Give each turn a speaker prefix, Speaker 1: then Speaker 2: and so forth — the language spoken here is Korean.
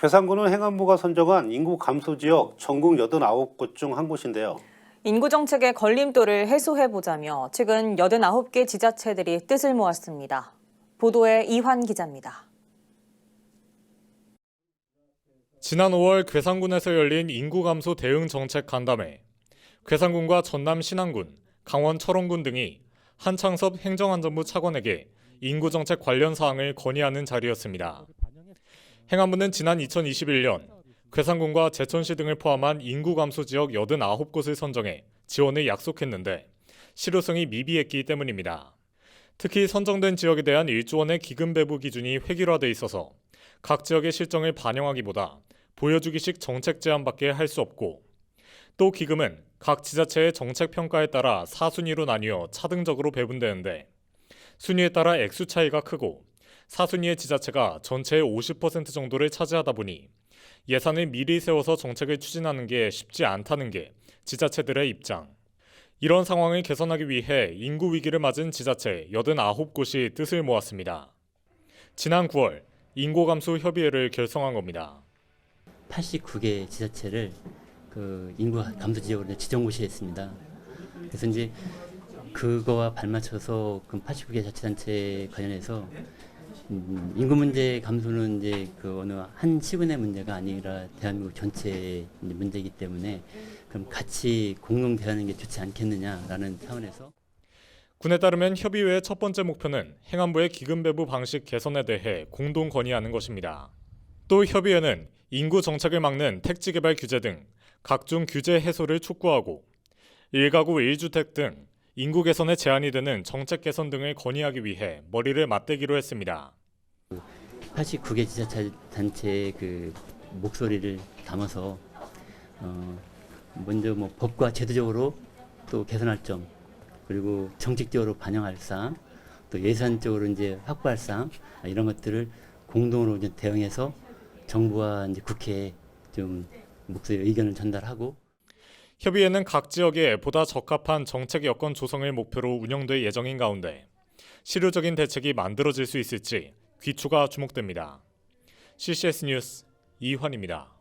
Speaker 1: 괴산군은 행안부가 선정한 인구 감소 지역 전국 89곳 중 한 곳인데요.
Speaker 2: 인구 정책의 걸림돌을 해소해보자며 최근 89개 지자체들이 뜻을 모았습니다. 보도에 이환 기자입니다.
Speaker 3: 지난 5월 괴산군에서 열린 인구 감소 대응 정책 간담회. 괴산군과 전남 신안군, 강원 철원군 등이 한창섭 행정안전부 차관에게 인구 정책 관련 사항을 건의하는 자리였습니다. 행안부는 지난 2021년 괴산군과 제천시 등을 포함한 인구 감소 지역 89곳을 선정해 지원을 약속했는데 실효성이 미비했기 때문입니다. 특히 선정된 지역에 대한 1조 원의 기금 배부 기준이 획일화돼 있어서 각 지역의 실정을 반영하기보다 보여주기식 정책 제안밖에 할 수 없고, 또 기금은 각 지자체의 정책 평가에 따라 4순위로 나뉘어 차등적으로 배분되는데 순위에 따라 액수 차이가 크고 4순위의 지자체가 전체의 50% 정도를 차지하다 보니 예산을 미리 세워서 정책을 추진하는 게 쉽지 않다는 게 지자체들의 입장. 이런 상황을 개선하기 위해 인구 위기를 맞은 지자체 89곳이 뜻을 모았습니다. 지난 9월 인구 감소 협의회를 결성한 겁니다.
Speaker 4: 89개 지자체를 인구 감소 지역으로 지정고시했습니다. 그래서 이제 그거와 발맞춰서 89개 자치단체 관련해서 인구 문제 감소는 이제 어느 한 시군의 문제가 아니라 대한민국 전체의 문제이기 때문에 그럼 같이 공동 대하는 게 좋지 않겠느냐라는 차원에서.
Speaker 3: 군에 따르면 협의회의 첫 번째 목표는 행안부의 기금 배부 방식 개선에 대해 공동 건의하는 것입니다. 또 협의회는 인구 정책을 막는 택지 개발 규제 등 각종 규제 해소를 촉구하고 1가구 1주택 등 인구 개선에 제한이 되는 정책 개선 등을 건의하기 위해 머리를 맞대기로 했습니다.
Speaker 4: 89개 지자체단체의 목소리를 담아서 먼저 법과 제도적으로 또 개선할 점, 그리고 정책적으로 반영할 사항, 또 예산적으로 이제 확보할 사항, 이런 것들을 공동으로 이제 대응해서 정부와 이제 국회에 좀 목소리 의견을 전달하고.
Speaker 3: 협의회는 각 지역에 보다 적합한 정책 여건 조성을 목표로 운영될 예정인 가운데 실효적인 대책이 만들어질 수 있을지 귀추가 주목됩니다. CCS 뉴스 이환입니다.